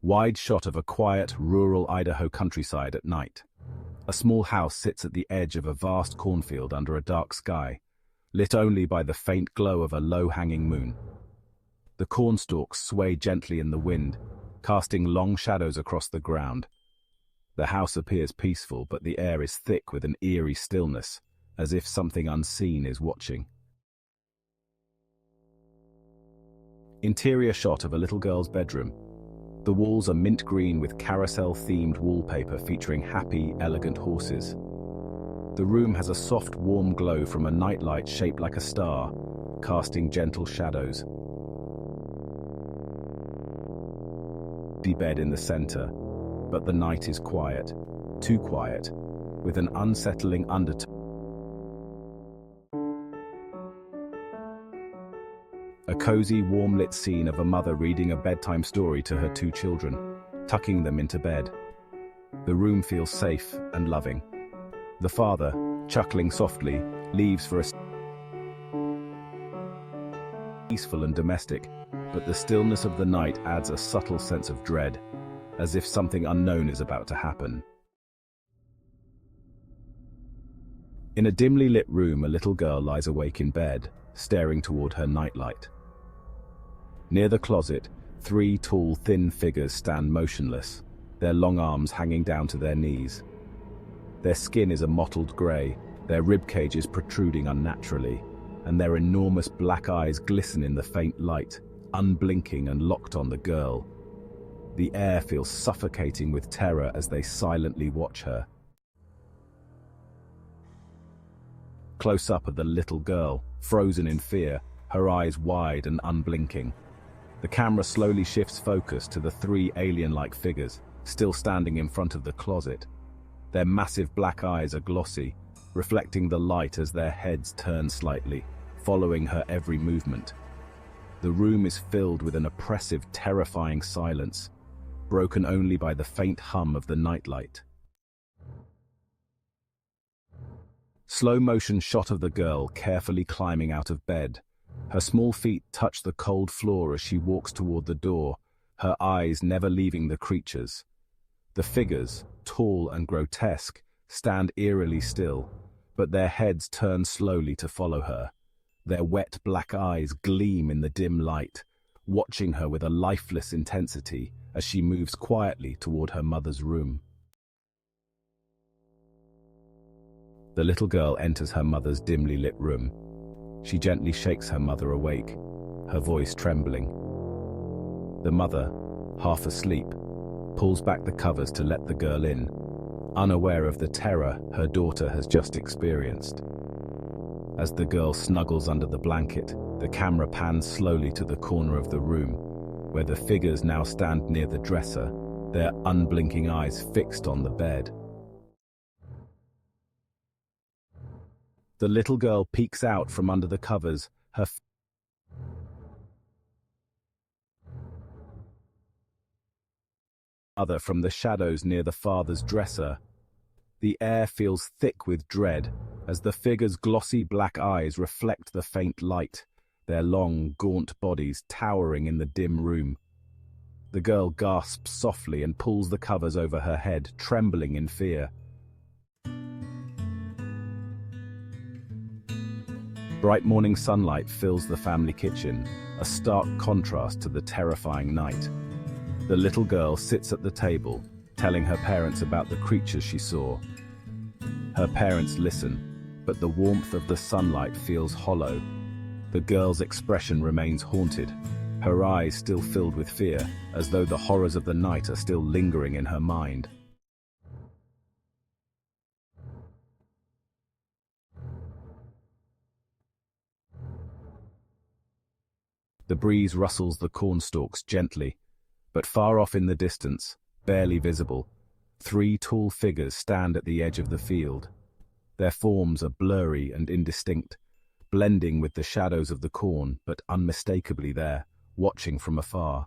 Wide shot of a quiet, rural Idaho countryside at night. A small house sits at the edge of a vast cornfield under a dark sky, lit only by the faint glow of a low-hanging moon. The cornstalks sway gently in the wind, casting long shadows across the ground. The house appears peaceful, but the air is thick with an eerie stillness, as if something unseen is watching. Interior shot of a little girl's bedroom. The walls are mint green with carousel-themed wallpaper featuring happy, elegant horses. The room has a soft, warm glow from a nightlight shaped like a star, casting gentle shadows. The bed in the center, but the night is quiet, too quiet, with an unsettling undertone. A cozy, warm-lit scene of a mother reading a bedtime story to her two children, tucking them into bed. The room feels safe and loving. The father, chuckling softly, leaves for a peaceful and domestic, but the stillness of the night adds a subtle sense of dread, as if something unknown is about to happen. In a dimly lit room, a little girl lies awake in bed, staring toward her nightlight. Near the closet, three tall, thin figures stand motionless, their long arms hanging down to their knees. Their skin is a mottled grey, their ribcage is protruding unnaturally, and their enormous black eyes glisten in the faint light, unblinking and locked on the girl. The air feels suffocating with terror as they silently watch her. Close up of the little girl, frozen in fear, her eyes wide and unblinking. The camera slowly shifts focus to the three alien-like figures, still standing in front of the closet. Their massive black eyes are glossy, reflecting the light as their heads turn slightly, following her every movement. The room is filled with an oppressive, terrifying silence, broken only by the faint hum of the nightlight. Slow-motion shot of the girl carefully climbing out of bed. Her small feet touch the cold floor as she walks toward the door, her eyes never leaving the creatures. The figures, tall and grotesque, stand eerily still, but their heads turn slowly to follow her. Their wet black eyes gleam in the dim light, watching her with a lifeless intensity as she moves quietly toward her mother's room. The little girl enters her mother's dimly lit room. She gently shakes her mother awake, her voice trembling. The mother, half asleep, pulls back the covers to let the girl in, unaware of the terror her daughter has just experienced. As the girl snuggles under the blanket, the camera pans slowly to the corner of the room, where the figures now stand near the dresser, their unblinking eyes fixed on the bed. The little girl peeks out from under the covers, her mother from the shadows near the father's dresser. The air feels thick with dread as the figures' glossy black eyes reflect the faint light, their long, gaunt bodies towering in the dim room. The girl gasps softly and pulls the covers over her head, trembling in fear. Bright morning sunlight fills the family kitchen, a stark contrast to the terrifying night. The little girl sits at the table, telling her parents about the creatures she saw. Her parents listen, but the warmth of the sunlight feels hollow. The girl's expression remains haunted, her eyes still filled with fear, as though the horrors of the night are still lingering in her mind. The breeze rustles the cornstalks gently, but far off in the distance, barely visible, three tall figures stand at the edge of the field. Their forms are blurry and indistinct, blending with the shadows of the corn, but unmistakably there, watching from afar.